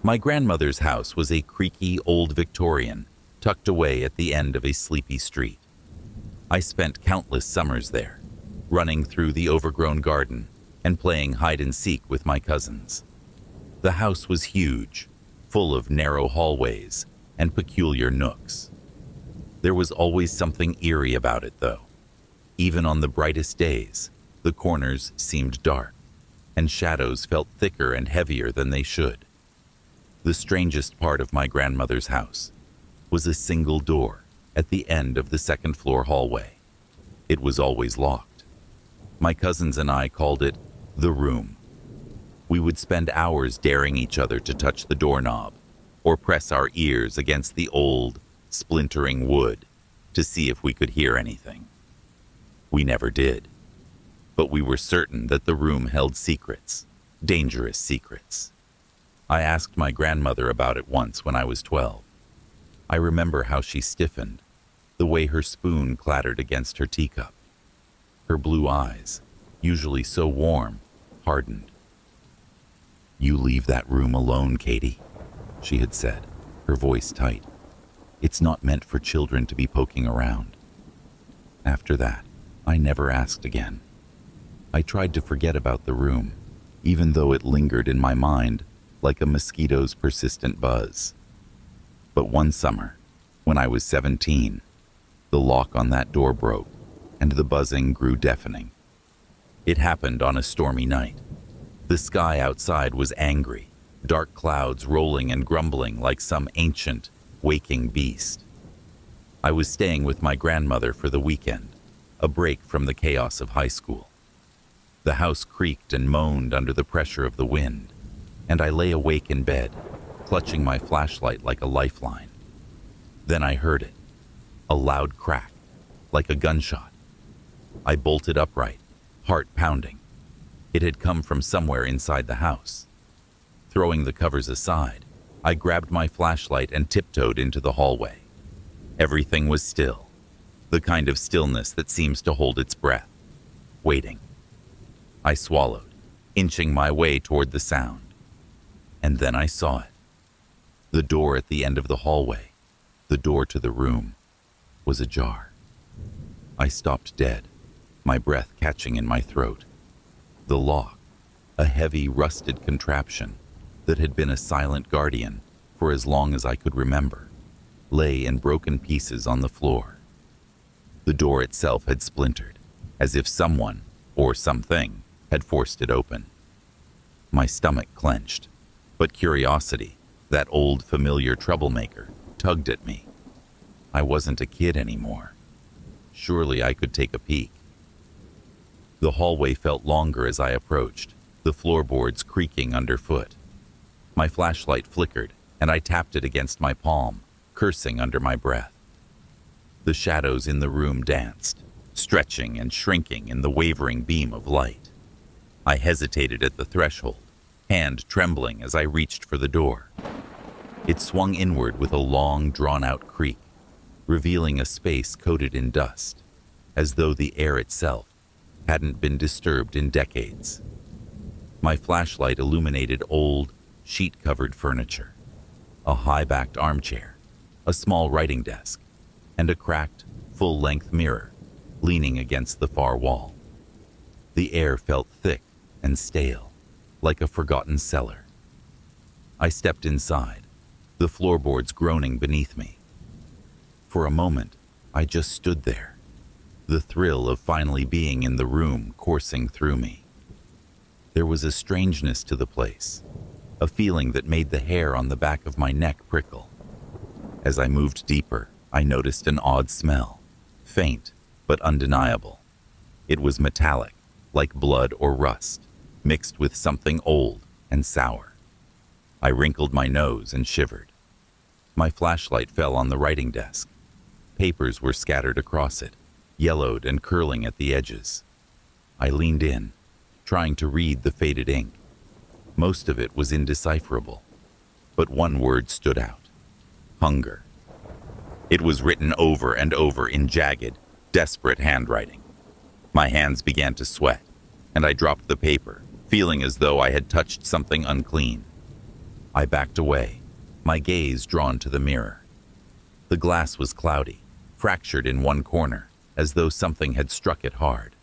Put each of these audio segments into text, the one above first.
My grandmother's house was a creaky old Victorian, tucked away at the end of a sleepy street. I spent countless summers there, running through the overgrown garden and playing hide-and-seek with my cousins. The house was huge, full of narrow hallways and peculiar nooks. There was always something eerie about it, though. Even on the brightest days, the corners seemed dark, and shadows felt thicker and heavier than they should. The strangest part of my grandmother's house was a single door at the end of the second-floor hallway. It was always locked. My cousins and I called it the room. We would spend hours daring each other to touch the doorknob or press our ears against the old, splintering wood to see if we could hear anything. We never did, but we were certain that the room held secrets, dangerous secrets. I asked my grandmother about it once when I was 12. I remember how she stiffened, the way her spoon clattered against her teacup. Her blue eyes, usually so warm, hardened. "You leave that room alone, Katie," she had said, her voice tight. "It's not meant for children to be poking around." After that, I never asked again. I tried to forget about the room, even though it lingered in my mind like a mosquito's persistent buzz. But one summer, when I was 17, the lock on that door broke, and the buzzing grew deafening. It happened on a stormy night. The sky outside was angry, dark clouds rolling and grumbling like some ancient, waking beast. I was staying with my grandmother for the weekend, a break from the chaos of high school. The house creaked and moaned under the pressure of the wind, and I lay awake in bed, clutching my flashlight like a lifeline. Then I heard it, a loud crack, like a gunshot. I bolted upright, heart pounding. It had come from somewhere inside the house. Throwing the covers aside, I grabbed my flashlight and tiptoed into the hallway. Everything was still, the kind of stillness that seems to hold its breath, waiting. I swallowed, inching my way toward the sound. And then I saw it. The door at the end of the hallway, the door to the room, was ajar. I stopped dead, my breath catching in my throat. The lock, a heavy, rusted contraption that had been a silent guardian for as long as I could remember, lay in broken pieces on the floor. The door itself had splintered, as if someone, or something, had forced it open. My stomach clenched, but curiosity, that old familiar troublemaker, tugged at me. I wasn't a kid anymore. Surely I could take a peek. The hallway felt longer as I approached, the floorboards creaking underfoot. My flashlight flickered, and I tapped it against my palm, cursing under my breath. The shadows in the room danced, stretching and shrinking in the wavering beam of light. I hesitated at the threshold, hand trembling as I reached for the door. It swung inward with a long, drawn-out creak, revealing a space coated in dust, as though the air itself hadn't been disturbed in decades. My flashlight illuminated old, sheet-covered furniture, a high-backed armchair, a small writing desk, and a cracked, full-length mirror leaning against the far wall. The air felt thick and stale, like a forgotten cellar. I stepped inside, the floorboards groaning beneath me. For a moment, I just stood there, the thrill of finally being in the room coursing through me. There was a strangeness to the place, a feeling that made the hair on the back of my neck prickle. As I moved deeper, I noticed an odd smell, faint but undeniable. It was metallic, like blood or rust, mixed with something old and sour. I wrinkled my nose and shivered. My flashlight fell on the writing desk. Papers were scattered across it, yellowed and curling at the edges. I leaned in, trying to read the faded ink. Most of it was indecipherable, but one word stood out: hunger. It was written over and over in jagged, desperate handwriting. My hands began to sweat, and I dropped the paper, feeling as though I had touched something unclean. I backed away, my gaze drawn to the mirror. The glass was cloudy, fractured in one corner, as though something had struck it hard.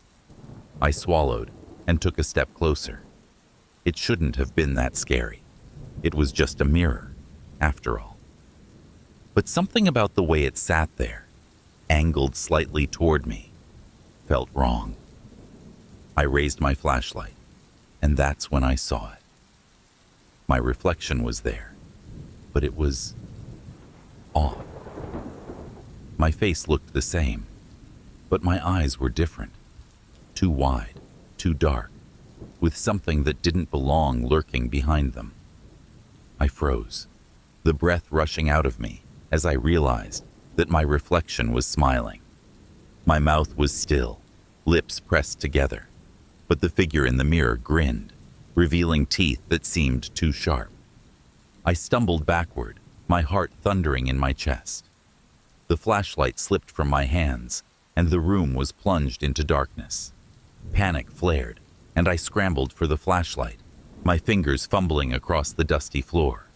I swallowed and took a step closer. It shouldn't have been that scary. It was just a mirror, after all. But something about the way it sat there, angled slightly toward me, felt wrong. I raised my flashlight, and that's when I saw it. My reflection was there, but it was off. My face looked the same, but my eyes were different. Too wide, too dark, with something that didn't belong lurking behind them. I froze, the breath rushing out of me as I realized that my reflection was smiling. My mouth was still, lips pressed together, but the figure in the mirror grinned, revealing teeth that seemed too sharp. I stumbled backward, my heart thundering in my chest. The flashlight slipped from my hands, and the room was plunged into darkness. Panic flared, and I scrambled for the flashlight, my fingers fumbling across the dusty floor.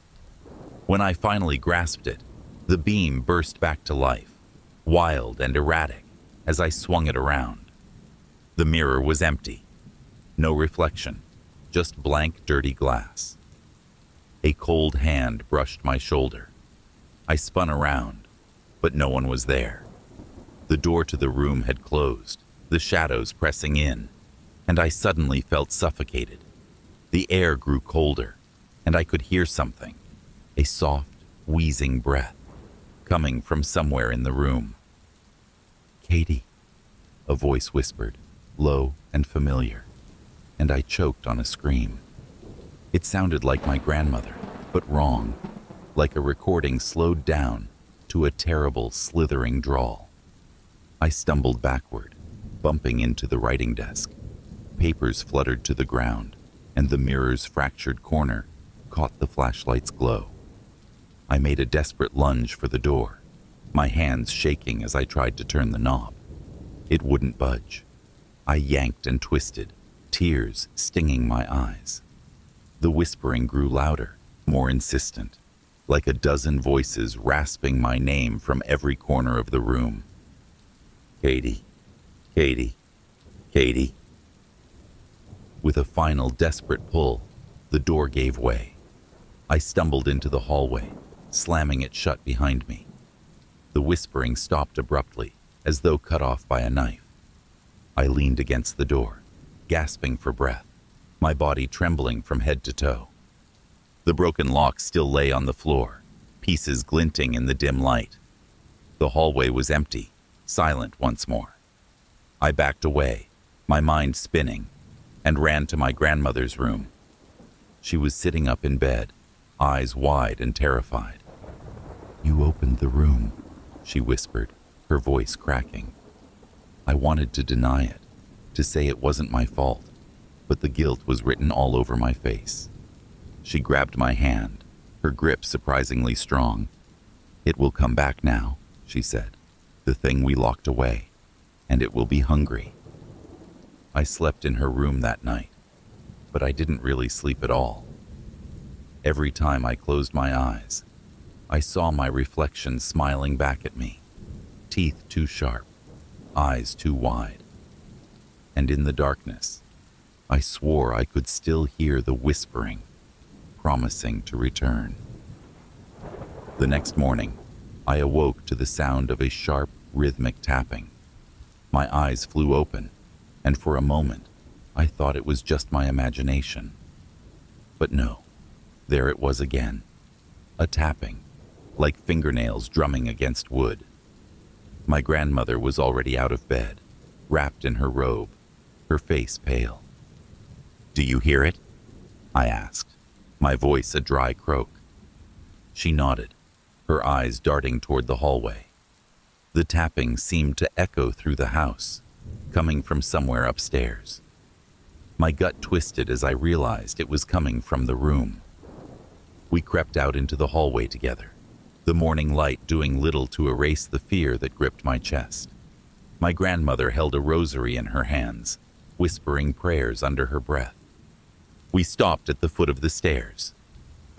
When I finally grasped it, the beam burst back to life, wild and erratic, as I swung it around. The mirror was empty. No reflection, just blank, dirty glass. A cold hand brushed my shoulder. I spun around, but no one was there. The door to the room had closed, the shadows pressing in, and I suddenly felt suffocated. The air grew colder, and I could hear something, a soft, wheezing breath, coming from somewhere in the room. "Katie," a voice whispered, low and familiar, and I choked on a scream. It sounded like my grandmother, but wrong, like a recording slowed down to a terrible, slithering drawl. I stumbled backward, bumping into the writing desk. Papers fluttered to the ground, and the mirror's fractured corner caught the flashlight's glow. I made a desperate lunge for the door, my hands shaking as I tried to turn the knob. It wouldn't budge. I yanked and twisted, tears stinging my eyes. The whispering grew louder, more insistent, like a dozen voices rasping my name from every corner of the room. "Katie, Katie, Katie." With a final desperate pull, the door gave way. I stumbled into the hallway, slamming it shut behind me. The whispering stopped abruptly, as though cut off by a knife. I leaned against the door, gasping for breath, my body trembling from head to toe. The broken lock still lay on the floor, pieces glinting in the dim light. The hallway was empty, silent once more. I backed away, my mind spinning, and ran to my grandmother's room. She was sitting up in bed, eyes wide and terrified. "You opened the room," she whispered, her voice cracking. I wanted to deny it, to say it wasn't my fault, but the guilt was written all over my face. She grabbed my hand, her grip surprisingly strong. "It will come back now," she said, "the thing we locked away, and it will be hungry." I slept in her room that night, but I didn't really sleep at all. Every time I closed my eyes, I saw my reflection smiling back at me, teeth too sharp, eyes too wide. And in the darkness, I swore I could still hear the whispering, promising to return. The next morning, I awoke to the sound of a sharp, rhythmic tapping. My eyes flew open, and for a moment, I thought it was just my imagination. But no, there it was again, a tapping, like fingernails drumming against wood. My grandmother was already out of bed, wrapped in her robe, her face pale. "Do you hear it?" I asked, my voice a dry croak. She nodded, her eyes darting toward the hallway. The tapping seemed to echo through the house, coming from somewhere upstairs. My gut twisted as I realized it was coming from the room. We crept out into the hallway together, the morning light doing little to erase the fear that gripped my chest. My grandmother held a rosary in her hands, whispering prayers under her breath. We stopped at the foot of the stairs.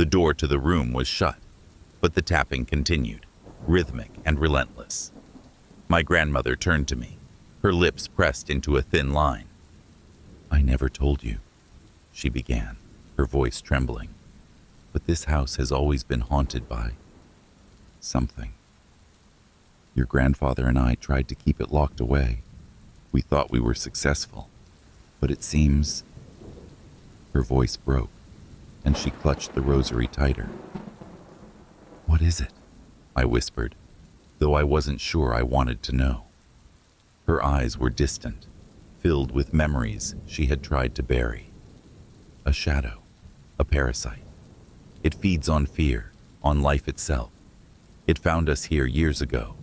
The door to the room was shut, but the tapping continued, rhythmic and relentless. My grandmother turned to me, her lips pressed into a thin line. "I never told you," she began, her voice trembling, "but this house has always been haunted by something. Your grandfather and I tried to keep it locked away. We thought we were successful, but it seems..." Her voice broke, and she clutched the rosary tighter. "What is it?" I whispered, though I wasn't sure I wanted to know. Her eyes were distant, filled with memories she had tried to bury. "A shadow, a parasite. It feeds on fear, on life itself. It found us here years ago,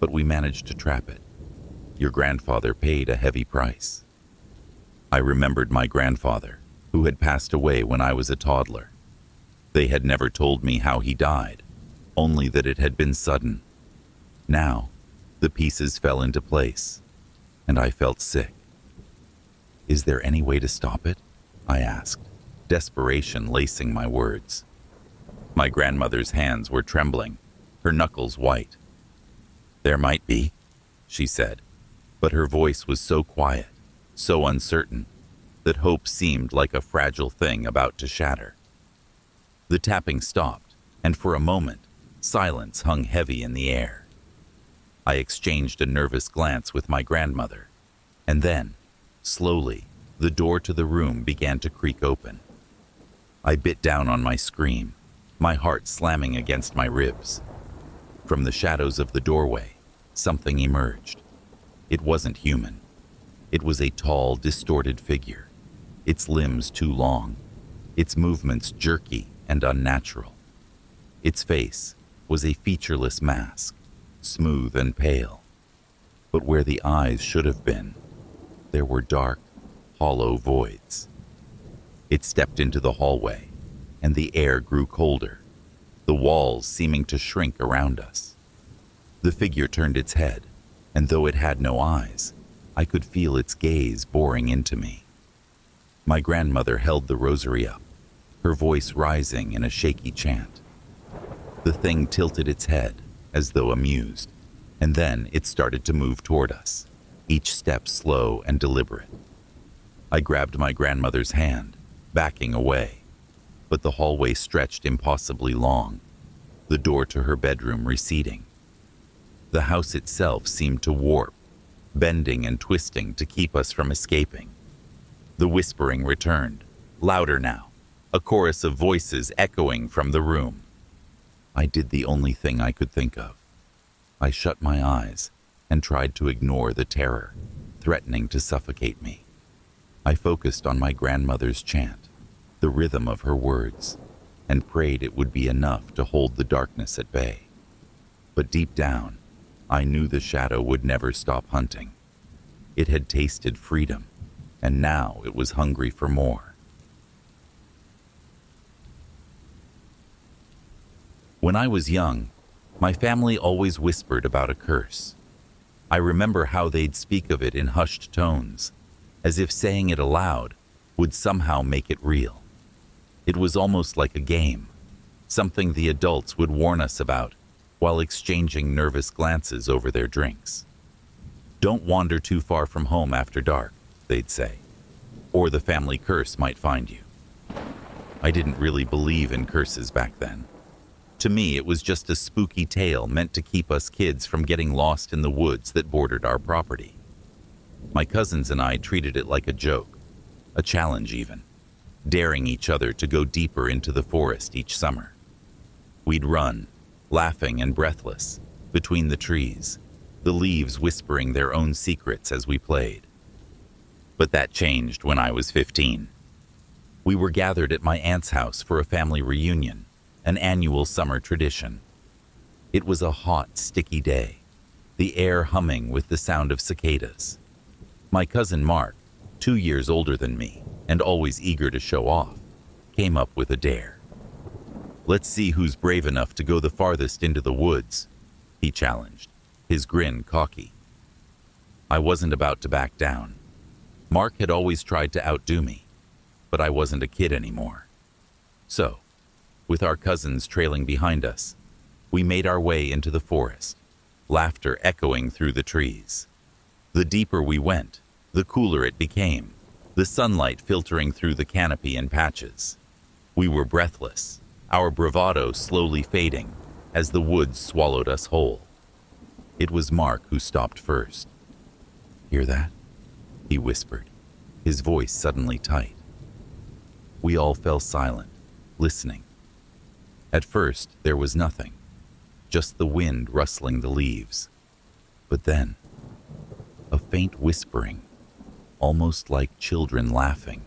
but we managed to trap it. Your grandfather paid a heavy price." I remembered my grandfather, who had passed away when I was a toddler. They had never told me how he died, only that it had been sudden. Now, the pieces fell into place, and I felt sick. "Is there any way to stop it?" I asked, desperation lacing my words. My grandmother's hands were trembling, her knuckles white. "There might be," she said, but her voice was so quiet, so uncertain, that hope seemed like a fragile thing about to shatter. The tapping stopped, and for a moment, silence hung heavy in the air. I exchanged a nervous glance with my grandmother, and then, slowly, the door to the room began to creak open. I bit down on my scream, my heart slamming against my ribs. From the shadows of the doorway, something emerged. It wasn't human. It was a tall, distorted figure, its limbs too long, its movements jerky and unnatural. Its face was a featureless mask, smooth and pale. But where the eyes should have been, there were dark, hollow voids. It stepped into the hallway, and the air grew colder, the walls seeming to shrink around us. The figure turned its head, and though it had no eyes, I could feel its gaze boring into me. My grandmother held the rosary up, her voice rising in a shaky chant. The thing tilted its head, as though amused, and then it started to move toward us, each step slow and deliberate. I grabbed my grandmother's hand, backing away, but the hallway stretched impossibly long, the door to her bedroom receding. The house itself seemed to warp, bending and twisting to keep us from escaping. The whispering returned, louder now, a chorus of voices echoing from the room. I did the only thing I could think of. I shut my eyes and tried to ignore the terror, threatening to suffocate me. I focused on my grandmother's chant, the rhythm of her words, and prayed it would be enough to hold the darkness at bay. But deep down, I knew the shadow would never stop hunting. It had tasted freedom, and now it was hungry for more. When I was young, my family always whispered about a curse. I remember how they'd speak of it in hushed tones, as if saying it aloud would somehow make it real. It was almost like a game, something the adults would warn us about while exchanging nervous glances over their drinks. "Don't wander too far from home after dark," they'd say, "or the family curse might find you." I didn't really believe in curses back then. To me, it was just a spooky tale meant to keep us kids from getting lost in the woods that bordered our property. My cousins and I treated it like a joke, a challenge even, daring each other to go deeper into the forest each summer. We'd run, laughing and breathless, between the trees, the leaves whispering their own secrets as we played. But that changed when I was 15. We were gathered at my aunt's house for a family reunion, an annual summer tradition. It was a hot, sticky day, the air humming with the sound of cicadas. My cousin Mark, 2 years older than me and always eager to show off, came up with a dare. "Let's see who's brave enough to go the farthest into the woods," he challenged, his grin cocky. I wasn't about to back down. Mark had always tried to outdo me, but I wasn't a kid anymore. So, with our cousins trailing behind us, we made our way into the forest, laughter echoing through the trees. The deeper we went, the cooler it became, the sunlight filtering through the canopy in patches. We were breathless, our bravado slowly fading as the woods swallowed us whole. It was Mark who stopped first. "Hear that?" he whispered, his voice suddenly tight. We all fell silent, listening. At first, there was nothing, just the wind rustling the leaves. But then, a faint whispering, almost like children laughing,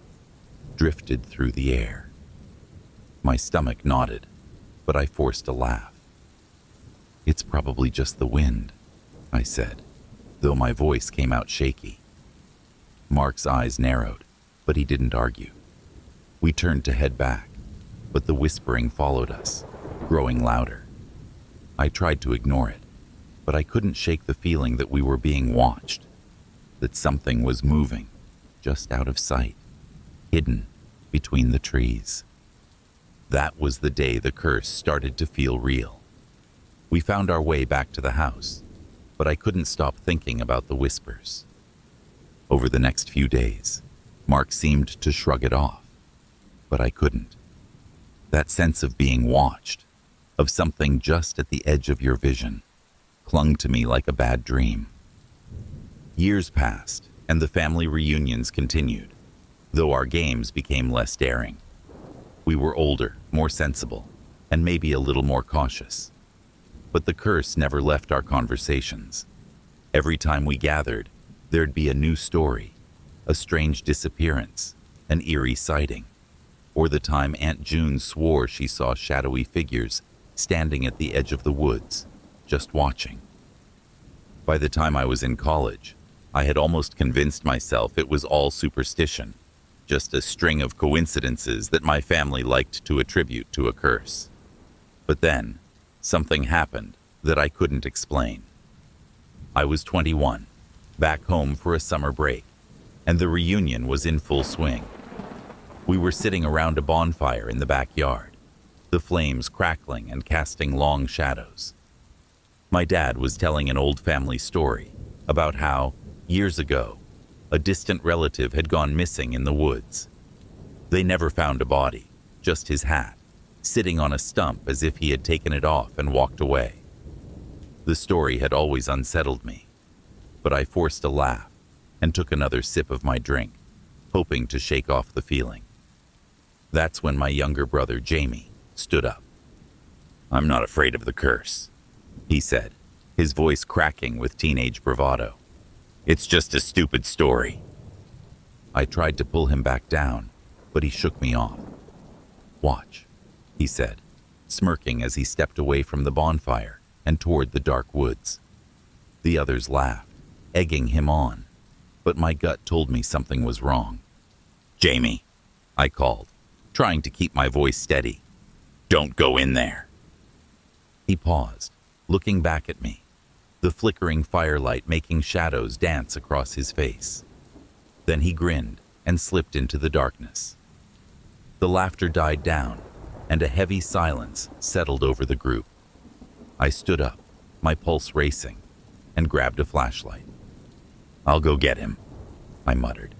drifted through the air. My stomach nodded, but I forced a laugh. "It's probably just the wind," I said, though my voice came out shaky. Mark's eyes narrowed, but he didn't argue. We turned to head back, but the whispering followed us, growing louder. I tried to ignore it, but I couldn't shake the feeling that we were being watched, that something was moving, just out of sight, hidden between the trees. That was the day the curse started to feel real. We found our way back to the house, but I couldn't stop thinking about the whispers. Over the next few days, Mark seemed to shrug it off, but I couldn't. That sense of being watched, of something just at the edge of your vision, clung to me like a bad dream. Years passed, and the family reunions continued, though our games became less daring. We were older, more sensible, and maybe a little more cautious. But the curse never left our conversations. Every time we gathered, there'd be a new story, a strange disappearance, an eerie sighting, or the time Aunt June swore she saw shadowy figures standing at the edge of the woods, just watching. By the time I was in college, I had almost convinced myself it was all superstition, just a string of coincidences that my family liked to attribute to a curse. But then, something happened that I couldn't explain. I was 21, back home for a summer break, and the reunion was in full swing. We were sitting around a bonfire in the backyard, the flames crackling and casting long shadows. My dad was telling an old family story about how, years ago, a distant relative had gone missing in the woods. They never found a body, just his hat, sitting on a stump as if he had taken it off and walked away. The story had always unsettled me, but I forced a laugh and took another sip of my drink, hoping to shake off the feeling. That's when my younger brother, Jamie, stood up. "I'm not afraid of the curse," he said, his voice cracking with teenage bravado. "It's just a stupid story." I tried to pull him back down, but he shook me off. "Watch," he said, smirking as he stepped away from the bonfire and toward the dark woods. The others laughed, egging him on, but my gut told me something was wrong. "Jamie," I called, trying to keep my voice steady. "Don't go in there." He paused, looking back at me, the flickering firelight making shadows dance across his face. Then he grinned and slipped into the darkness. The laughter died down, and a heavy silence settled over the group. I stood up, my pulse racing, and grabbed a flashlight. "I'll go get him," I muttered.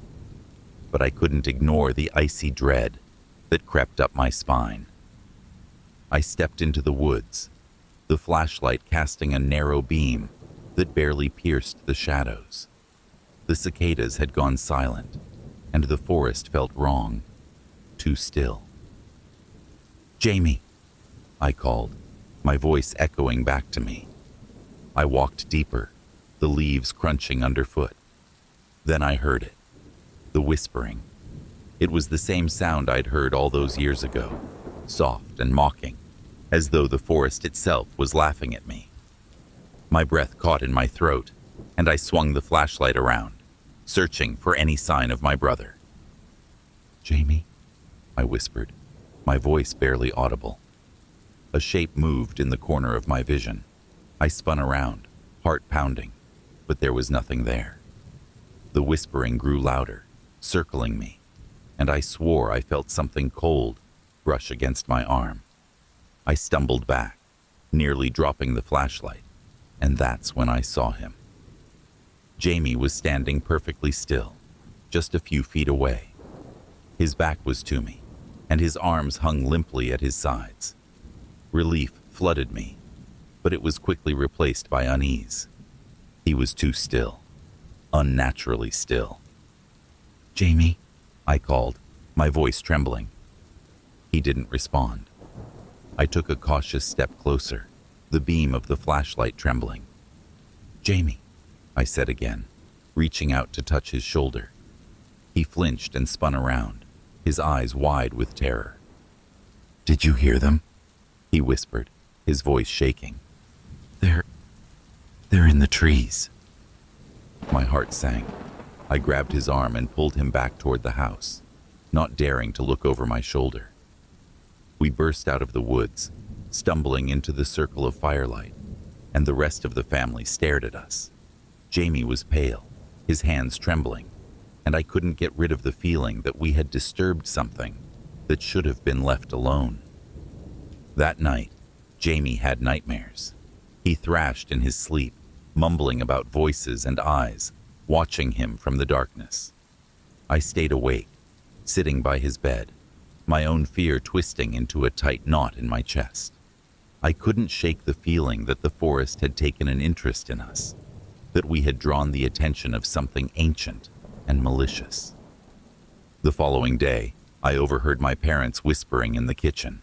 But I couldn't ignore the icy dread that crept up my spine. I stepped into the woods, the flashlight casting a narrow beam that barely pierced the shadows. The cicadas had gone silent, and the forest felt wrong, too still. "Jamie," I called, my voice echoing back to me. I walked deeper, the leaves crunching underfoot. Then I heard it, the whispering. It was the same sound I'd heard all those years ago, soft and mocking, as though the forest itself was laughing at me. My breath caught in my throat, and I swung the flashlight around, searching for any sign of my brother. "Jamie," I whispered, my voice barely audible. A shape moved in the corner of my vision. I spun around, heart pounding, but there was nothing there. The whispering grew louder, circling me, and I swore I felt something cold brush against my arm. I stumbled back, nearly dropping the flashlight, and that's when I saw him. Jamie was standing perfectly still, just a few feet away. His back was to me, and his arms hung limply at his sides. Relief flooded me, but it was quickly replaced by unease. He was too still, unnaturally still. "Jamie," I called, my voice trembling. He didn't respond. I took a cautious step closer, the beam of the flashlight trembling. "Jamie," I said again, reaching out to touch his shoulder. He flinched and spun around, his eyes wide with terror. "Did you hear them?" he whispered, his voice shaking. They're in the trees." My heart sank. I grabbed his arm and pulled him back toward the house, not daring to look over my shoulder. We burst out of the woods, stumbling into the circle of firelight, and the rest of the family stared at us. Jamie was pale, his hands trembling, and I couldn't get rid of the feeling that we had disturbed something that should have been left alone. That night, Jamie had nightmares. He thrashed in his sleep, mumbling about voices and eyes, watching him from the darkness. I stayed awake, sitting by his bed, my own fear twisting into a tight knot in my chest. I couldn't shake the feeling that the forest had taken an interest in us, that we had drawn the attention of something ancient and malicious. The following day, I overheard my parents whispering in the kitchen.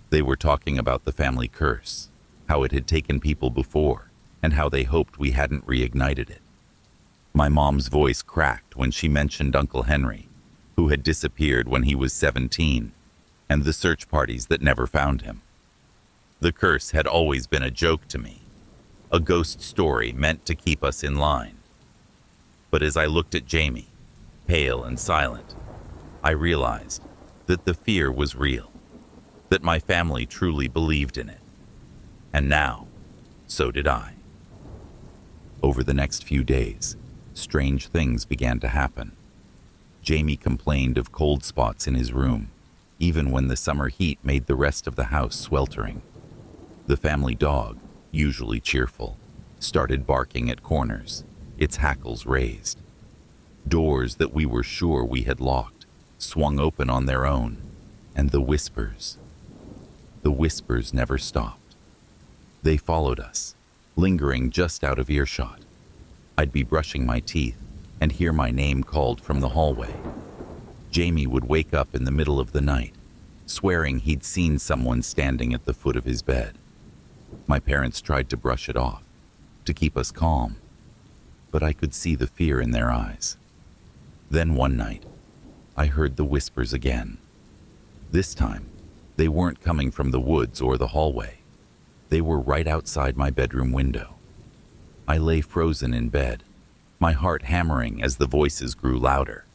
They were talking about the family curse, how it had taken people before, and how they hoped we hadn't reignited it. My mom's voice cracked when she mentioned Uncle Henry, who had disappeared when he was 17, and the search parties that never found him. The curse had always been a joke to me, a ghost story meant to keep us in line. But as I looked at Jamie, pale and silent, I realized that the fear was real, that my family truly believed in it. And now, so did I. Over the next few days, strange things began to happen. Jamie complained of cold spots in his room, even when the summer heat made the rest of the house sweltering. The family dog, usually cheerful, started barking at corners, its hackles raised. Doors that we were sure we had locked swung open on their own, and the whispers never stopped. They followed us, lingering just out of earshot. I'd be brushing my teeth and hear my name called from the hallway. Jamie would wake up in the middle of the night, swearing he'd seen someone standing at the foot of his bed. My parents tried to brush it off, to keep us calm, but I could see the fear in their eyes. Then one night, I heard the whispers again. This time, they weren't coming from the woods or the hallway. They were right outside my bedroom window. I lay frozen in bed, my heart hammering as the voices grew louder,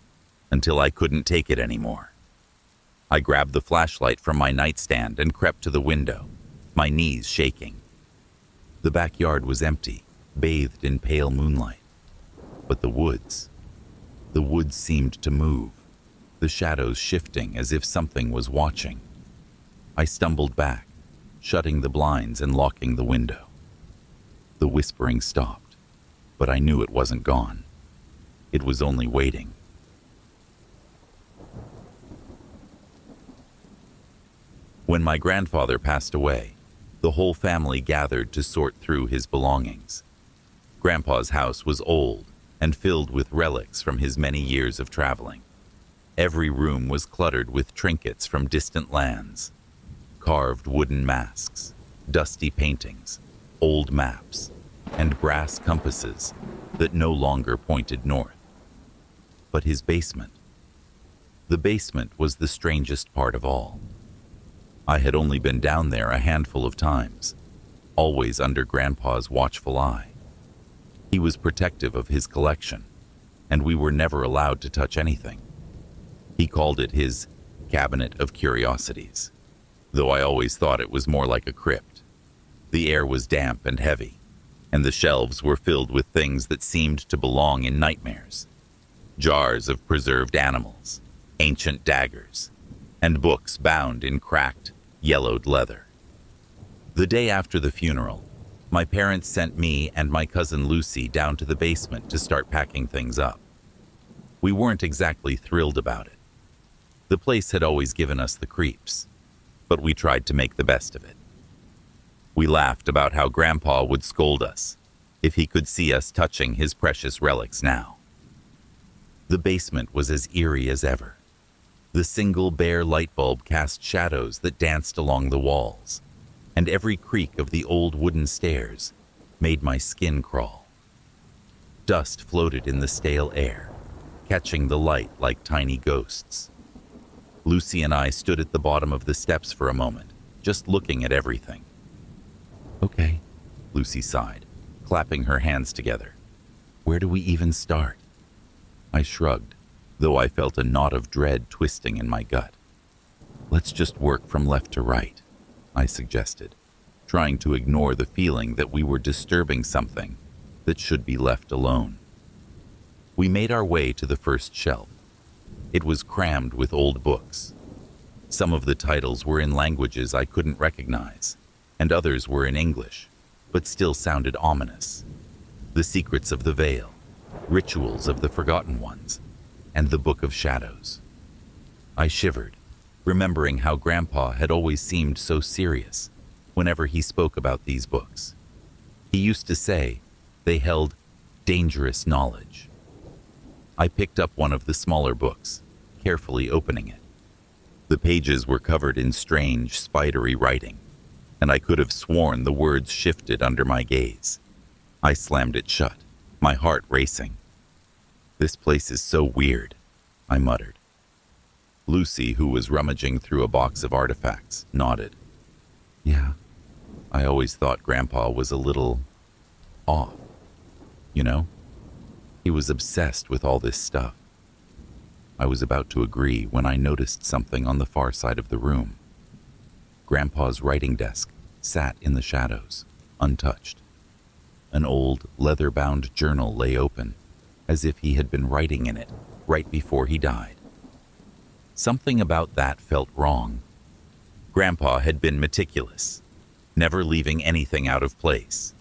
until I couldn't take it anymore. I grabbed the flashlight from my nightstand and crept to the window, my knees shaking. The backyard was empty, bathed in pale moonlight. But the woods seemed to move, the shadows shifting as if something was watching. I stumbled back, shutting the blinds and locking the window. The whispering stopped, but I knew it wasn't gone. It was only waiting. When my grandfather passed away, the whole family gathered to sort through his belongings. Grandpa's house was old and filled with relics from his many years of traveling. Every room was cluttered with trinkets from distant lands, carved wooden masks, dusty paintings, old maps, and brass compasses that no longer pointed north. But his basement. The basement was the strangest part of all. I had only been down there a handful of times, always under Grandpa's watchful eye. He was protective of his collection, and we were never allowed to touch anything. He called it his cabinet of curiosities, though I always thought it was more like a crypt. The air was damp and heavy, and the shelves were filled with things that seemed to belong in nightmares. Jars of preserved animals, ancient daggers, and books bound in cracked, yellowed leather. The day after the funeral, my parents sent me and my cousin Lucy down to the basement to start packing things up. We weren't exactly thrilled about it. The place had always given us the creeps, but we tried to make the best of it. We laughed about how Grandpa would scold us if he could see us touching his precious relics now. The basement was as eerie as ever. The single bare light bulb cast shadows that danced along the walls, and every creak of the old wooden stairs made my skin crawl. Dust floated in the stale air, catching the light like tiny ghosts. Lucy and I stood at the bottom of the steps for a moment, just looking at everything. "Okay," Lucy sighed, clapping her hands together. "Where do we even start?" I shrugged, though I felt a knot of dread twisting in my gut. "Let's just work from left to right," I suggested, trying to ignore the feeling that we were disturbing something that should be left alone. We made our way to the first shelf. It was crammed with old books. Some of the titles were in languages I couldn't recognize, and others were in English, but still sounded ominous. The Secrets of the Veil, Rituals of the Forgotten Ones, and the Book of Shadows. I shivered, remembering how Grandpa had always seemed so serious whenever he spoke about these books. He used to say they held dangerous knowledge. I picked up one of the smaller books, carefully opening it. The pages were covered in strange, spidery writing, and I could have sworn the words shifted under my gaze. I slammed it shut, my heart racing. "This place is so weird," I muttered. Lucy, who was rummaging through a box of artifacts, nodded. "Yeah, I always thought Grandpa was a little off. You know? He was obsessed with all this stuff." I was about to agree when I noticed something on the far side of the room. Grandpa's writing desk sat in the shadows, untouched. An old, leather-bound journal lay open, as if he had been writing in it right before he died. Something about that felt wrong. Grandpa had been meticulous, never leaving anything out of place.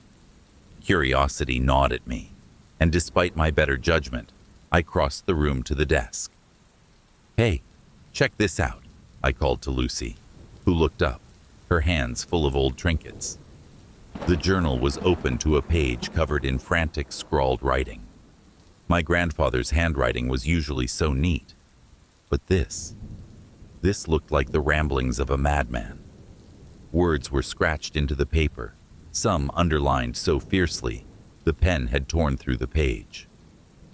Curiosity gnawed at me, and despite my better judgment, I crossed the room to the desk. "Hey, check this out," I called to Lucy, who looked up, her hands full of old trinkets. The journal was open to a page covered in frantic, scrawled writing. My grandfather's handwriting was usually so neat, but this looked like the ramblings of a madman. Words were scratched into the paper, some underlined so fiercely the pen had torn through the page.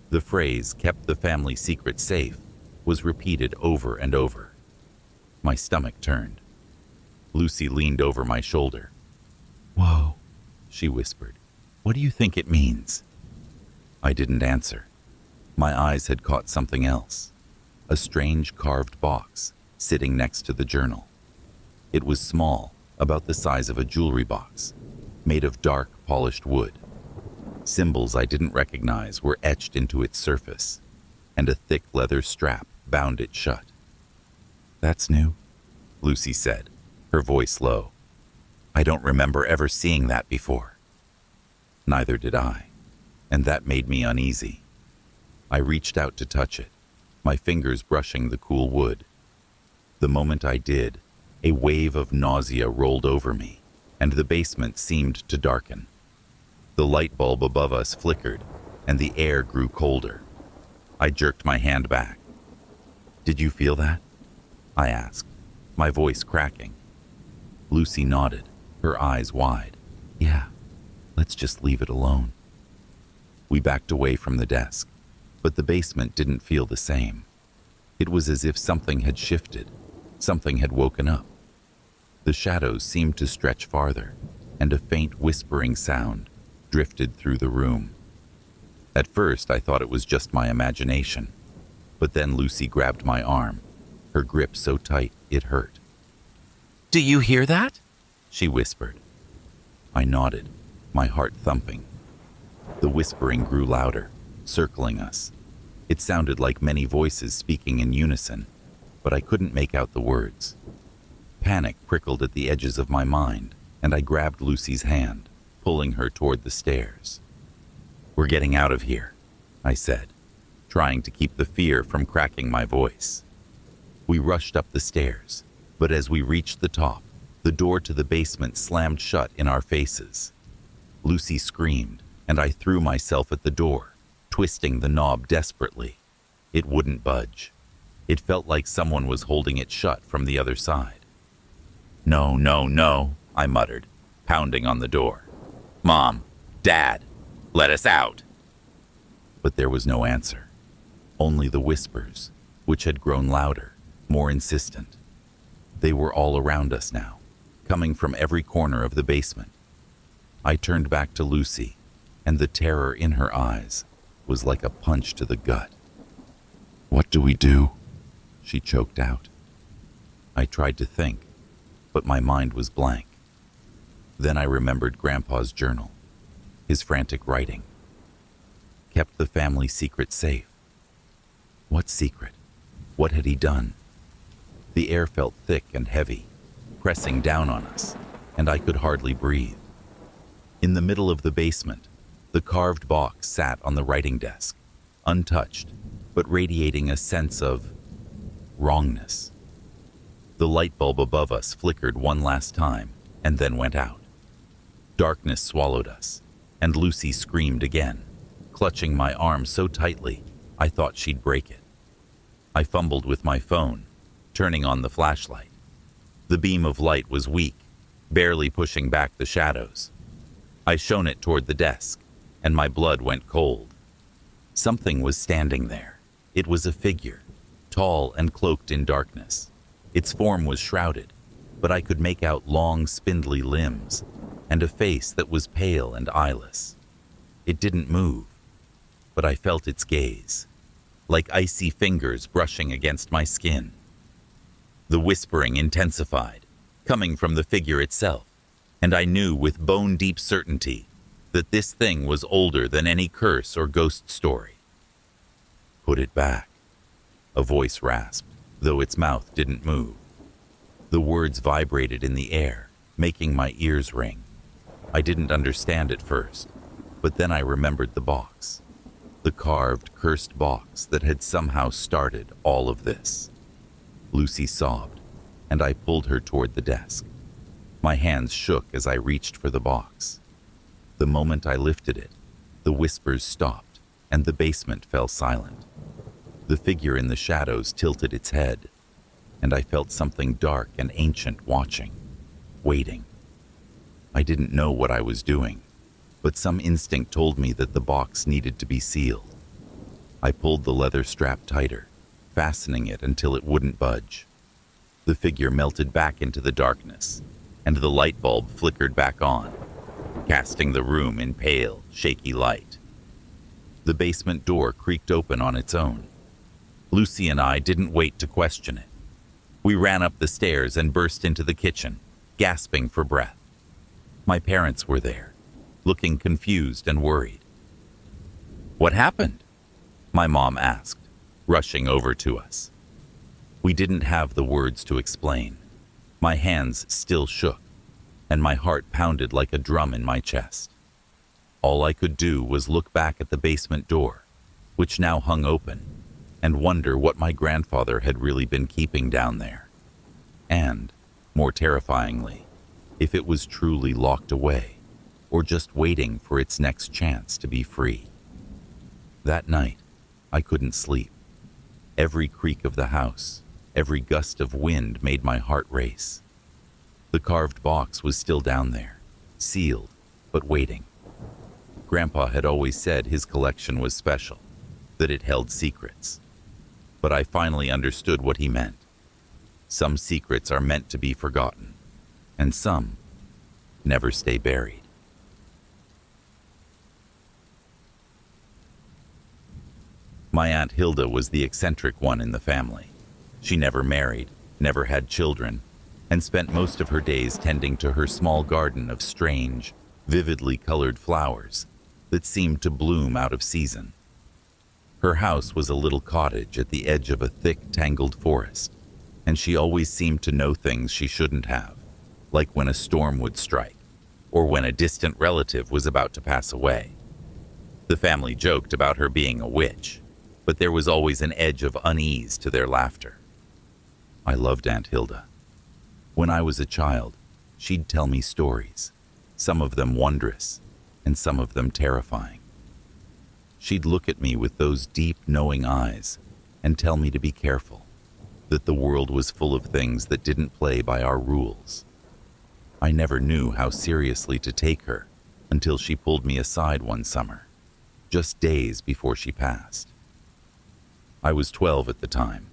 The phrase, "kept the family secret safe," was repeated over and over. My stomach turned. Lucy leaned over my shoulder. "Whoa," she whispered. "What do you think it means?" I didn't answer. My eyes had caught something else. A strange carved box sitting next to the journal. It was small, about the size of a jewelry box, made of dark, polished wood. Symbols I didn't recognize were etched into its surface, and a thick leather strap bound it shut. "That's new," Lucy said, her voice low. "I don't remember ever seeing that before." Neither did I, and that made me uneasy. I reached out to touch it, my fingers brushing the cool wood. The moment I did, a wave of nausea rolled over me, and the basement seemed to darken. The light bulb above us flickered, and the air grew colder. I jerked my hand back. "Did you feel that?" I asked, my voice cracking. Lucy nodded, her eyes wide. "Yeah, let's just leave it alone." We backed away from the desk, but the basement didn't feel the same. It was as if something had shifted, something had woken up. The shadows seemed to stretch farther, and a faint whispering sound drifted through the room. At first, I thought it was just my imagination, but then Lucy grabbed my arm, her grip so tight it hurt. "Do you hear that?" she whispered. I nodded, my heart thumping. The whispering grew louder, circling us. It sounded like many voices speaking in unison, but I couldn't make out the words. Panic prickled at the edges of my mind, and I grabbed Lucy's hand, pulling her toward the stairs. "We're getting out of here," I said, trying to keep the fear from cracking my voice. We rushed up the stairs, but as we reached the top, the door to the basement slammed shut in our faces. Lucy screamed, and I threw myself at the door, twisting the knob desperately. It wouldn't budge. It felt like someone was holding it shut from the other side. "No, no, no," I muttered, pounding on the door. "Mom, Dad, let us out." But there was no answer, only the whispers, which had grown louder, more insistent. They were all around us now, coming from every corner of the basement. I turned back to Lucy, and the terror in her eyes was like a punch to the gut. "What do we do?" she choked out. I tried to think, but my mind was blank. Then I remembered Grandpa's journal, his frantic writing. Kept the family secret safe. What secret? What had he done? The air felt thick and heavy, pressing down on us, and I could hardly breathe. In the middle of the basement, the carved box sat on the writing desk, untouched, but radiating a sense of wrongness. The light bulb above us flickered one last time and then went out. Darkness swallowed us, and Lucy screamed again, clutching my arm so tightly I thought she'd break it. I fumbled with my phone, turning on the flashlight. The beam of light was weak, barely pushing back the shadows. I shone it toward the desk, and my blood went cold. Something was standing there. It was a figure, tall and cloaked in darkness. Its form was shrouded, but I could make out long, spindly limbs and a face that was pale and eyeless. It didn't move, but I felt its gaze, like icy fingers brushing against my skin. The whispering intensified, coming from the figure itself, and I knew with bone-deep certainty that this thing was older than any curse or ghost story. "Put it back," a voice rasped, though its mouth didn't move. The words vibrated in the air, making my ears ring. I didn't understand at first, but then I remembered the box. The carved, cursed box that had somehow started all of this. Lucy sobbed, and I pulled her toward the desk. My hands shook as I reached for the box. The moment I lifted it, the whispers stopped, and the basement fell silent. The figure in the shadows tilted its head, and I felt something dark and ancient watching, waiting. I didn't know what I was doing, but some instinct told me that the box needed to be sealed. I pulled the leather strap tighter, fastening it until it wouldn't budge. The figure melted back into the darkness, and the light bulb flickered back on, casting the room in pale, shaky light. The basement door creaked open on its own. Lucy and I didn't wait to question it. We ran up the stairs and burst into the kitchen, gasping for breath. My parents were there, looking confused and worried. "What happened?" my mom asked, rushing over to us. We didn't have the words to explain. My hands still shook, and my heart pounded like a drum in my chest. All I could do was look back at the basement door, which now hung open, and wonder what my grandfather had really been keeping down there. And, more terrifyingly, if it was truly locked away, or just waiting for its next chance to be free. That night, I couldn't sleep. Every creak of the house, every gust of wind made my heart race. The carved box was still down there, sealed, but waiting. Grandpa had always said his collection was special, that it held secrets. But I finally understood what he meant. Some secrets are meant to be forgotten, and some never stay buried. My Aunt Hilda was the eccentric one in the family. She never married, never had children, and spent most of her days tending to her small garden of strange, vividly colored flowers that seemed to bloom out of season. Her house was a little cottage at the edge of a thick, tangled forest, and she always seemed to know things she shouldn't have, like when a storm would strike, or when a distant relative was about to pass away. The family joked about her being a witch, but there was always an edge of unease to their laughter. I loved Aunt Hilda. When I was a child, she'd tell me stories, some of them wondrous, and some of them terrifying. She'd look at me with those deep, knowing eyes and tell me to be careful, that the world was full of things that didn't play by our rules. I never knew how seriously to take her until she pulled me aside one summer, just days before she passed. I was 12 at the time.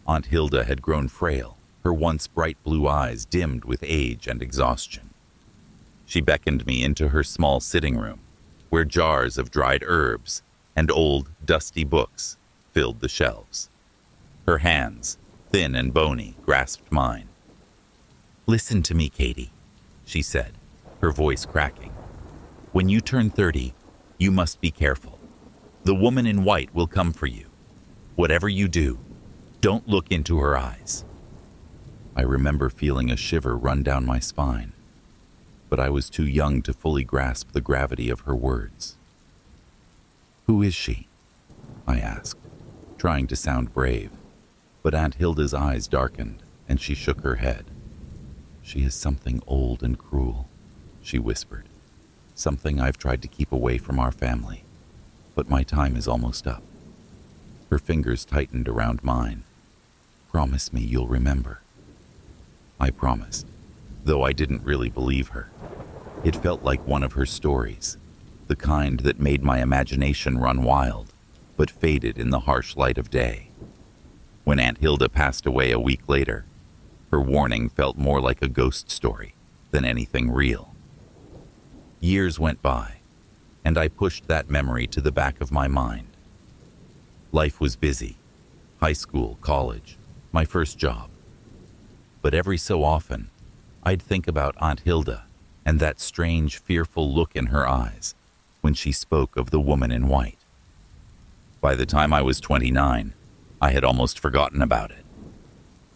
Aunt Hilda had grown frail, her once bright blue eyes dimmed with age and exhaustion. She beckoned me into her small sitting room, where jars of dried herbs and old, dusty books filled the shelves. Her hands, thin and bony, grasped mine. "Listen to me, Katie," she said, her voice cracking. "When you turn 30, you must be careful. The woman in white will come for you. Whatever you do, don't look into her eyes." I remember feeling a shiver run down my spine, but I was too young to fully grasp the gravity of her words. "Who is she?" I asked, trying to sound brave, but Aunt Hilda's eyes darkened and she shook her head. "She is something old and cruel," she whispered. "Something I've tried to keep away from our family, but my time is almost up." Her fingers tightened around mine. "Promise me you'll remember." I promised, though I didn't really believe her. It felt like one of her stories, the kind that made my imagination run wild, but faded in the harsh light of day. When Aunt Hilda passed away a week later, her warning felt more like a ghost story than anything real. Years went by, and I pushed that memory to the back of my mind. Life was busy. High school, college, my first job. But every so often, I'd think about Aunt Hilda and that strange, fearful look in her eyes when she spoke of the woman in white. By the time I was 29, I had almost forgotten about it.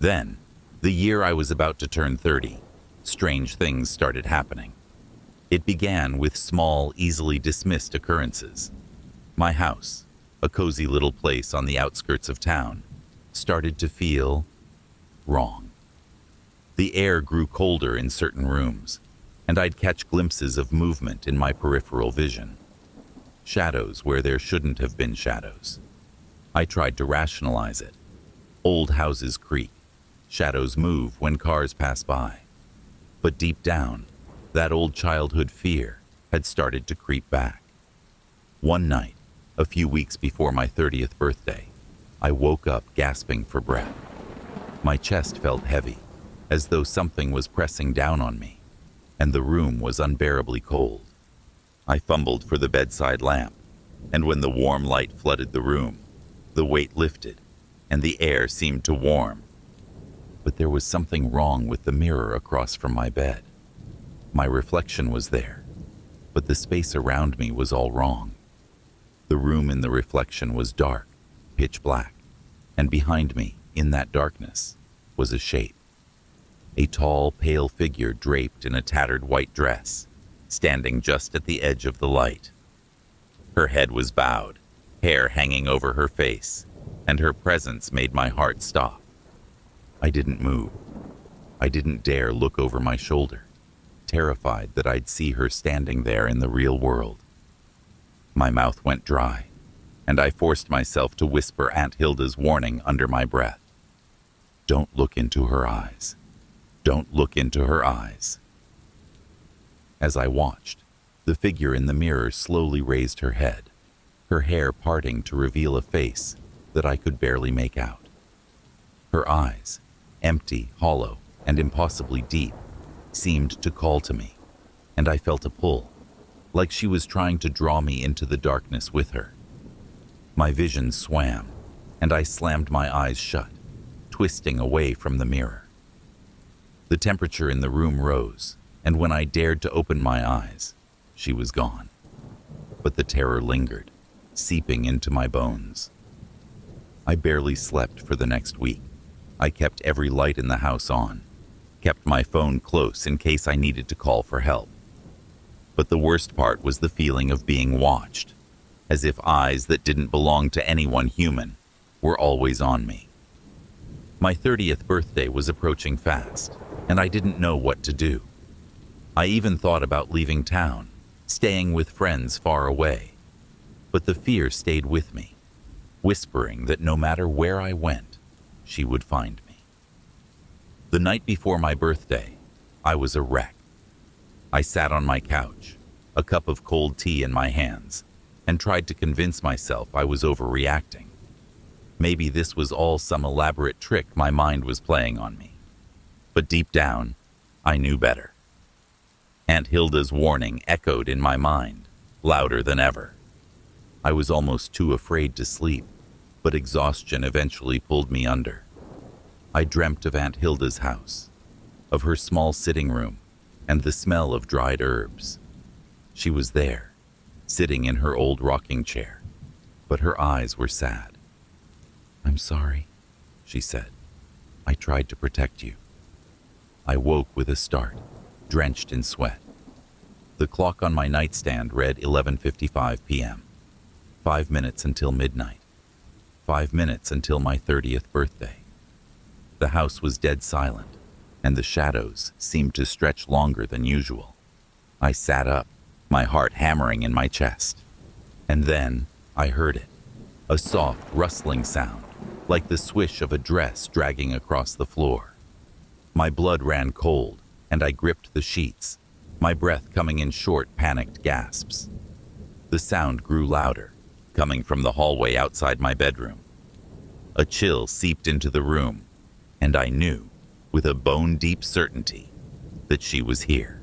Then, the year I was about to turn 30, strange things started happening. It began with small, easily dismissed occurrences. My house, a cozy little place on the outskirts of town, started to feel wrong. The air grew colder in certain rooms, and I'd catch glimpses of movement in my peripheral vision. Shadows where there shouldn't have been shadows. I tried to rationalize it. Old houses creak. Shadows move when cars pass by. But deep down, that old childhood fear had started to creep back. One night, a few weeks before my 30th birthday, I woke up gasping for breath. My chest felt heavy, as though something was pressing down on me, and the room was unbearably cold. I fumbled for the bedside lamp, and when the warm light flooded the room, the weight lifted, and the air seemed to warm. But there was something wrong with the mirror across from my bed. My reflection was there, but the space around me was all wrong. The room in the reflection was dark, pitch black, and behind me, in that darkness, was a shape. A tall, pale figure draped in a tattered white dress, standing just at the edge of the light. Her head was bowed, hair hanging over her face, and her presence made my heart stop. I didn't move. I didn't dare look over my shoulder, terrified that I'd see her standing there in the real world. My mouth went dry, and I forced myself to whisper Aunt Hilda's warning under my breath. "Don't look into her eyes. Don't look into her eyes." As I watched, the figure in the mirror slowly raised her head, her hair parting to reveal a face that I could barely make out. Her eyes, empty, hollow, and impossibly deep, seemed to call to me, and I felt a pull, like she was trying to draw me into the darkness with her. My vision swam, and I slammed my eyes shut, twisting away from the mirror. The temperature in the room rose, and when I dared to open my eyes, she was gone. But the terror lingered, seeping into my bones. I barely slept for the next week. I kept every light in the house on. kept my phone close in case I needed to call for help. But the worst part was the feeling of being watched, as if eyes that didn't belong to anyone human were always on me. My 30th birthday was approaching fast, and I didn't know what to do. I even thought about leaving town, staying with friends far away. But the fear stayed with me, whispering that no matter where I went, she would find me. The night before my birthday, I was a wreck. I sat on my couch, a cup of cold tea in my hands, and tried to convince myself I was overreacting. Maybe this was all some elaborate trick my mind was playing on me. But deep down, I knew better. Aunt Hilda's warning echoed in my mind, louder than ever. I was almost too afraid to sleep, but exhaustion eventually pulled me under. I dreamt of Aunt Hilda's house, of her small sitting room, and the smell of dried herbs. She was there, sitting in her old rocking chair, but her eyes were sad. "I'm sorry," she said. "I tried to protect you." I woke with a start, drenched in sweat. The clock on my nightstand read 11:55 p.m. 5 minutes until midnight. 5 minutes until my 30th birthday. The house was dead silent, and the shadows seemed to stretch longer than usual. I sat up, my heart hammering in my chest. And then I heard it, a soft, rustling sound, like the swish of a dress dragging across the floor. My blood ran cold, and I gripped the sheets, my breath coming in short, panicked gasps. The sound grew louder, coming from the hallway outside my bedroom. A chill seeped into the room, and I knew, with a bone-deep certainty, that she was here.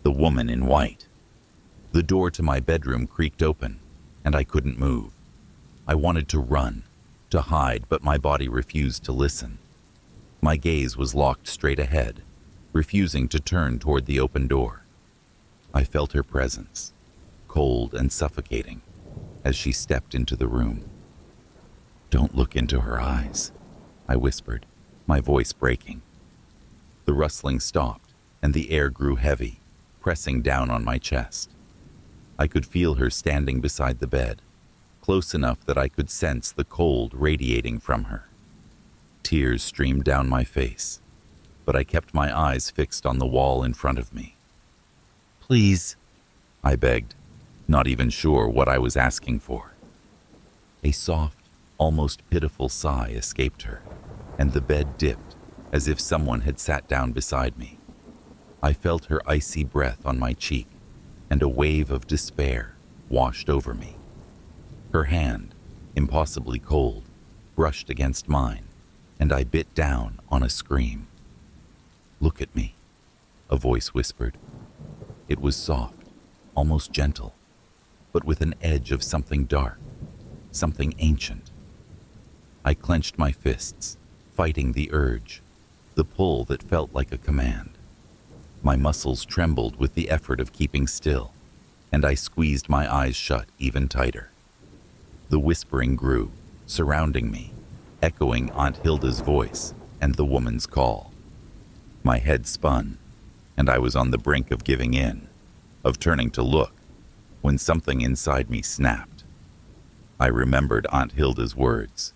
The woman in white. The door to my bedroom creaked open, and I couldn't move. I wanted to run, to hide, but my body refused to listen. My gaze was locked straight ahead, refusing to turn toward the open door. I felt her presence, cold and suffocating, as she stepped into the room. "Don't look into her eyes," I whispered, my voice breaking. The rustling stopped, and the air grew heavy, pressing down on my chest. I could feel her standing beside the bed, close enough that I could sense the cold radiating from her. Tears streamed down my face, but I kept my eyes fixed on the wall in front of me. "Please," I begged, not even sure what I was asking for. A soft, almost pitiful sigh escaped her, and the bed dipped, as if someone had sat down beside me. I felt her icy breath on my cheek, and a wave of despair washed over me. Her hand, impossibly cold, brushed against mine, and I bit down on a scream. "Look at me," a voice whispered. It was soft, almost gentle, but with an edge of something dark, something ancient. I clenched my fists, fighting the urge, the pull that felt like a command. My muscles trembled with the effort of keeping still, and I squeezed my eyes shut even tighter. The whispering grew, surrounding me, echoing Aunt Hilda's voice and the woman's call. My head spun, and I was on the brink of giving in, of turning to look, when something inside me snapped. I remembered Aunt Hilda's words.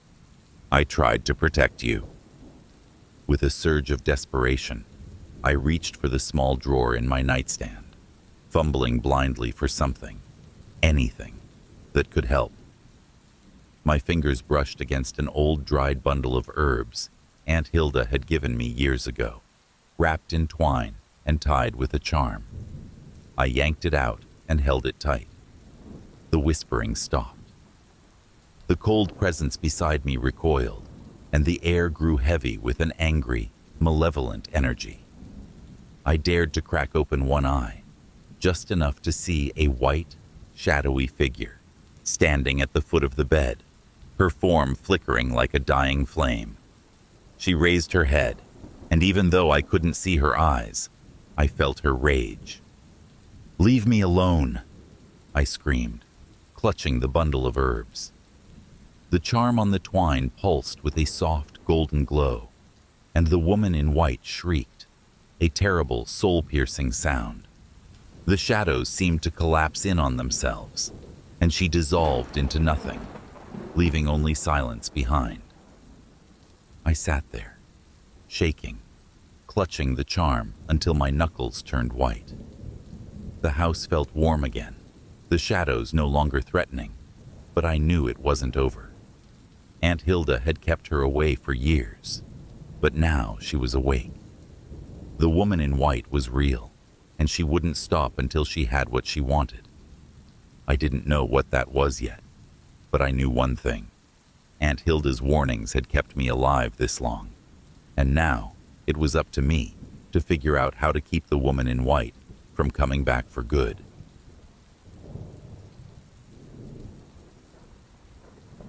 "I tried to protect you." With a surge of desperation, I reached for the small drawer in my nightstand, fumbling blindly for something, anything, that could help. My fingers brushed against an old dried bundle of herbs Aunt Hilda had given me years ago, wrapped in twine and tied with a charm. I yanked it out and held it tight. The whispering stopped. The cold presence beside me recoiled, and the air grew heavy with an angry, malevolent energy. I dared to crack open one eye, just enough to see a white, shadowy figure, standing at the foot of the bed, her form flickering like a dying flame. She raised her head, and even though I couldn't see her eyes, I felt her rage. "Leave me alone," I screamed, clutching the bundle of herbs. The charm on the twine pulsed with a soft golden glow, and the woman in white shrieked, a terrible, soul-piercing sound. The shadows seemed to collapse in on themselves, and she dissolved into nothing, leaving only silence behind. I sat there, shaking, clutching the charm until my knuckles turned white. The house felt warm again, the shadows no longer threatening, but I knew it wasn't over. Aunt Hilda had kept her away for years, but now she was awake. The woman in white was real, and she wouldn't stop until she had what she wanted. I didn't know what that was yet, but I knew one thing. Aunt Hilda's warnings had kept me alive this long, and now it was up to me to figure out how to keep the woman in white from coming back for good.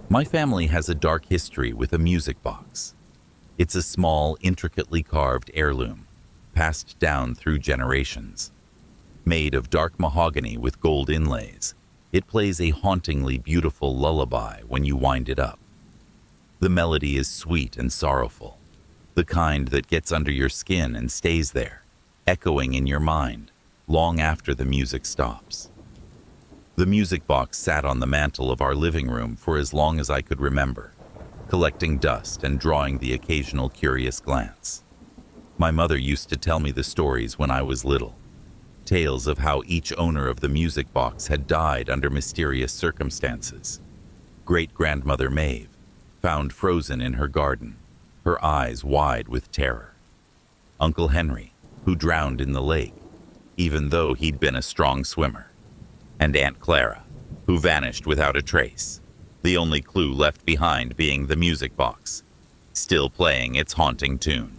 My family has a dark history with a music box. It's a small, intricately carved heirloom, passed down through generations. Made of dark mahogany with gold inlays, it plays a hauntingly beautiful lullaby when you wind it up. The melody is sweet and sorrowful, the kind that gets under your skin and stays there, echoing in your mind long after the music stops. The music box sat on the mantel of our living room for as long as I could remember, collecting dust and drawing the occasional curious glance. My mother used to tell me the stories when I was little, tales of how each owner of the music box had died under mysterious circumstances. Great-grandmother Maeve, found frozen in her garden, her eyes wide with terror. Uncle Henry, who drowned in the lake, even though he'd been a strong swimmer. And Aunt Clara, who vanished without a trace, the only clue left behind being the music box, still playing its haunting tune.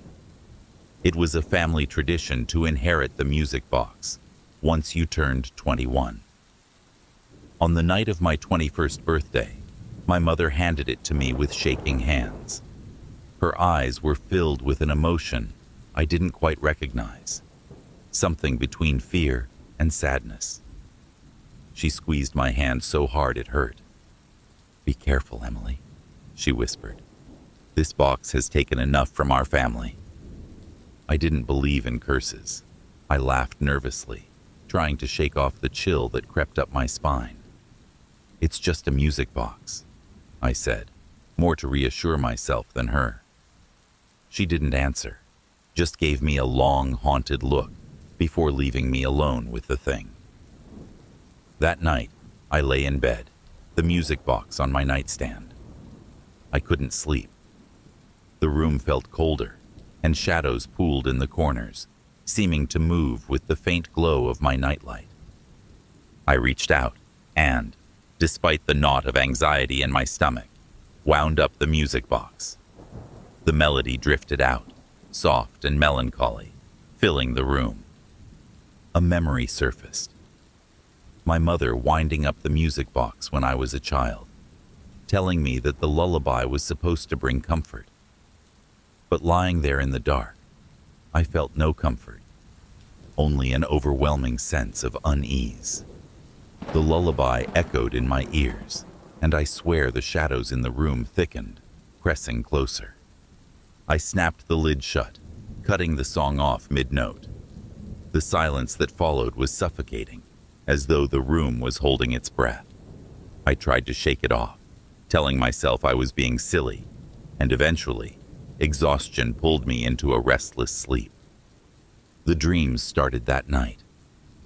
It was a family tradition to inherit the music box once you turned 21. On the night of my 21st birthday, my mother handed it to me with shaking hands. Her eyes were filled with an emotion I didn't quite recognize, something between fear and sadness. She squeezed my hand so hard it hurt. "Be careful, Emily," she whispered. "This box has taken enough from our family." I didn't believe in curses. I laughed nervously, trying to shake off the chill that crept up my spine. "It's just a music box," I said, more to reassure myself than her. She didn't answer, just gave me a long, haunted look before leaving me alone with the thing. That night, I lay in bed, the music box on my nightstand. I couldn't sleep. The room felt colder, and shadows pooled in the corners, seeming to move with the faint glow of my nightlight. I reached out and, despite the knot of anxiety in my stomach, wound up the music box. The melody drifted out, soft and melancholy, filling the room. A memory surfaced. My mother winding up the music box when I was a child, telling me that the lullaby was supposed to bring comfort. But lying there in the dark, I felt no comfort, only an overwhelming sense of unease. The lullaby echoed in my ears, and I swear the shadows in the room thickened, pressing closer. I snapped the lid shut, cutting the song off mid-note. The silence that followed was suffocating, as though the room was holding its breath. I tried to shake it off, telling myself I was being silly, and eventually, exhaustion pulled me into a restless sleep. The dreams started that night.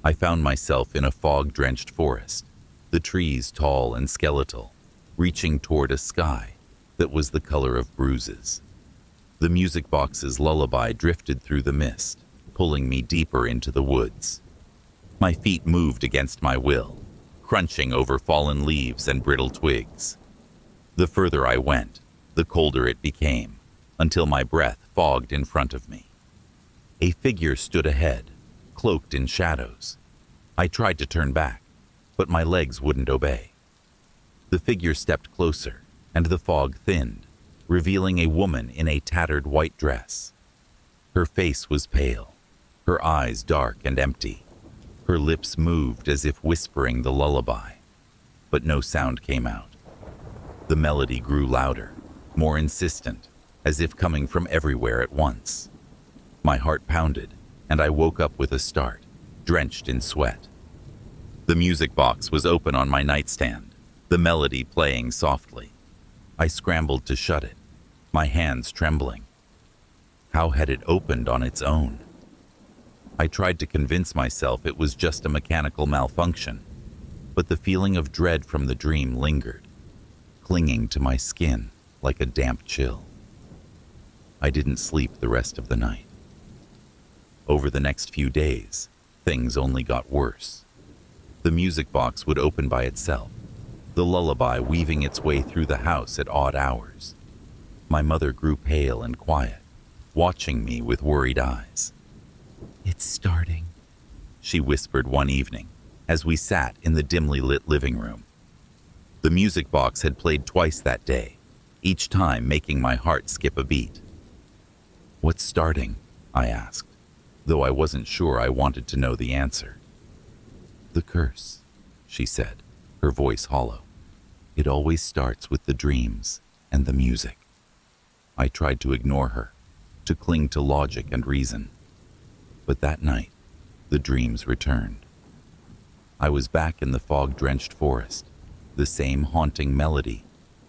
I found myself in a fog-drenched forest, the trees tall and skeletal, reaching toward a sky that was the color of bruises. The music box's lullaby drifted through the mist, pulling me deeper into the woods. My feet moved against my will, crunching over fallen leaves and brittle twigs. The further I went, the colder it became, until my breath fogged in front of me. A figure stood ahead, cloaked in shadows. I tried to turn back, but my legs wouldn't obey. The figure stepped closer, and the fog thinned, revealing a woman in a tattered white dress. Her face was pale, her eyes dark and empty. Her lips moved as if whispering the lullaby, but no sound came out. The melody grew louder, more insistent, as if coming from everywhere at once. My heart pounded, and I woke up with a start, drenched in sweat. The music box was open on my nightstand, the melody playing softly. I scrambled to shut it, my hands trembling. How had it opened on its own? I tried to convince myself it was just a mechanical malfunction, but the feeling of dread from the dream lingered, clinging to my skin like a damp chill. I didn't sleep the rest of the night. Over the next few days, things only got worse. The music box would open by itself, the lullaby weaving its way through the house at odd hours. My mother grew pale and quiet, watching me with worried eyes. "It's starting," she whispered one evening as we sat in the dimly lit living room. The music box had played twice that day, each time making my heart skip a beat. "What's starting?" I asked, though I wasn't sure I wanted to know the answer. "The curse," she said, her voice hollow. "It always starts with the dreams and the music." I tried to ignore her, to cling to logic and reason. But that night, the dreams returned. I was back in the fog-drenched forest, the same haunting melody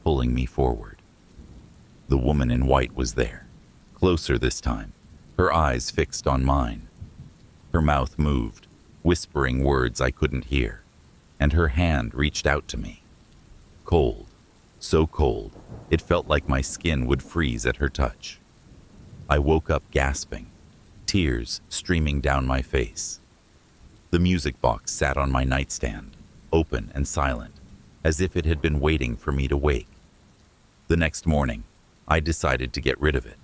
pulling me forward. The woman in white was there, closer this time, her eyes fixed on mine. Her mouth moved, whispering words I couldn't hear, and her hand reached out to me. Cold, so cold, it felt like my skin would freeze at her touch. I woke up gasping, tears streaming down my face. The music box sat on my nightstand, open and silent, as if it had been waiting for me to wake. The next morning, I decided to get rid of it.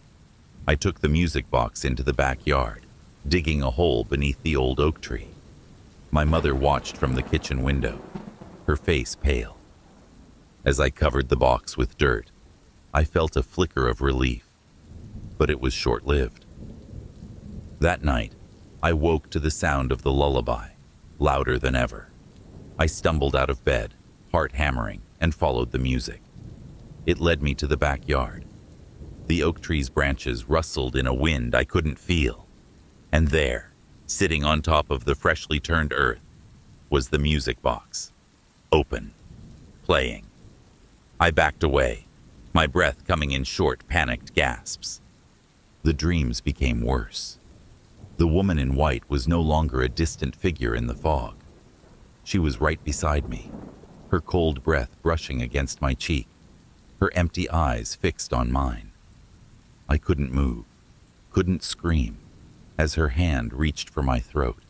I took the music box into the backyard, digging a hole beneath the old oak tree. My mother watched from the kitchen window, her face pale. As I covered the box with dirt, I felt a flicker of relief, but it was short-lived. That night, I woke to the sound of the lullaby, louder than ever. I stumbled out of bed, heart hammering, and followed the music. It led me to the backyard. The oak tree's branches rustled in a wind I couldn't feel. And there, sitting on top of the freshly turned earth, was the music box, open, playing. I backed away, my breath coming in short, panicked gasps. The dreams became worse. The woman in white was no longer a distant figure in the fog. She was right beside me, her cold breath brushing against my cheek, her empty eyes fixed on mine. I couldn't move, couldn't scream, as her hand reached for my throat.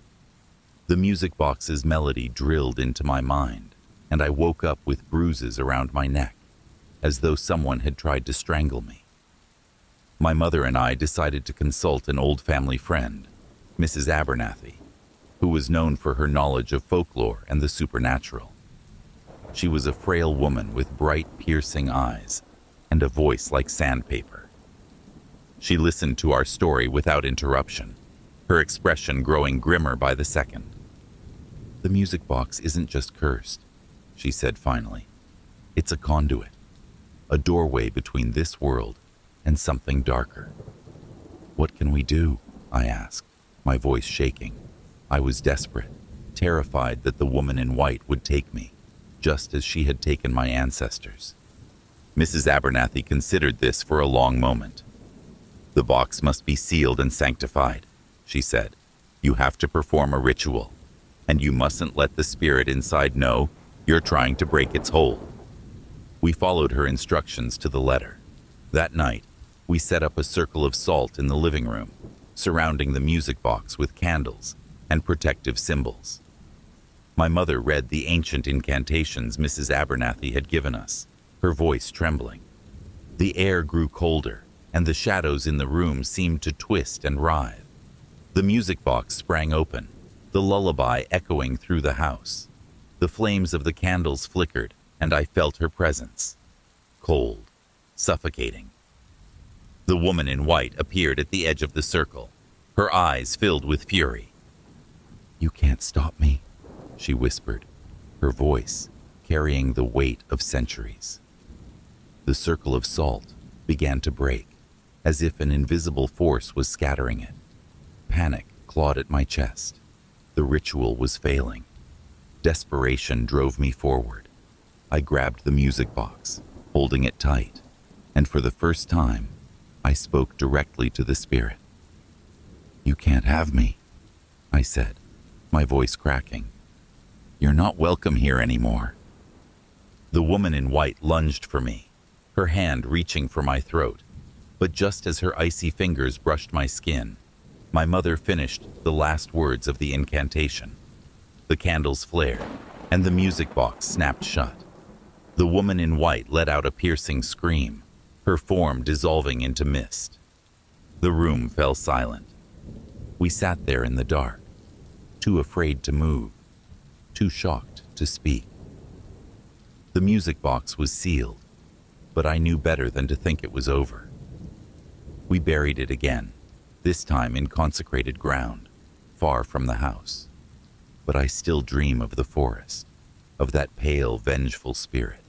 The music box's melody drilled into my mind, and I woke up with bruises around my neck, as though someone had tried to strangle me. My mother and I decided to consult an old family friend, Mrs. Abernathy, who was known for her knowledge of folklore and the supernatural. She was a frail woman with bright, piercing eyes and a voice like sandpaper. She listened to our story without interruption, her expression growing grimmer by the second. "The music box isn't just cursed," she said finally. "It's a conduit, a doorway between this world and something darker." "What can we do?" I asked, my voice shaking. I was desperate, terrified that the woman in white would take me, just as she had taken my ancestors. Mrs. Abernathy considered this for a long moment. "The box must be sealed and sanctified," she said. "You have to perform a ritual, and you mustn't let the spirit inside know you're trying to break its hold." We followed her instructions to the letter. That night, we set up a circle of salt in the living room, surrounding the music box with candles and protective symbols. My mother read the ancient incantations Mrs. Abernathy had given us, her voice trembling. The air grew colder, and the shadows in the room seemed to twist and writhe. The music box sprang open, the lullaby echoing through the house. The flames of the candles flickered, and I felt her presence. Cold, suffocating. The woman in white appeared at the edge of the circle, her eyes filled with fury. "You can't stop me," she whispered, her voice carrying the weight of centuries. The circle of salt began to break, as if an invisible force was scattering it. Panic clawed at my chest. The ritual was failing. Desperation drove me forward. I grabbed the music box, holding it tight, and for the first time, I spoke directly to the spirit. "You can't have me," I said, my voice cracking. "You're not welcome here anymore." The woman in white lunged for me, her hand reaching for my throat, but just as her icy fingers brushed my skin, my mother finished the last words of the incantation. The candles flared, and the music box snapped shut. The woman in white let out a piercing scream, her form dissolving into mist. The room fell silent. We sat there in the dark, too afraid to move, too shocked to speak. The music box was sealed, but I knew better than to think it was over. We buried it again, this time in consecrated ground, far from the house. But I still dream of the forest, of that pale, vengeful spirit.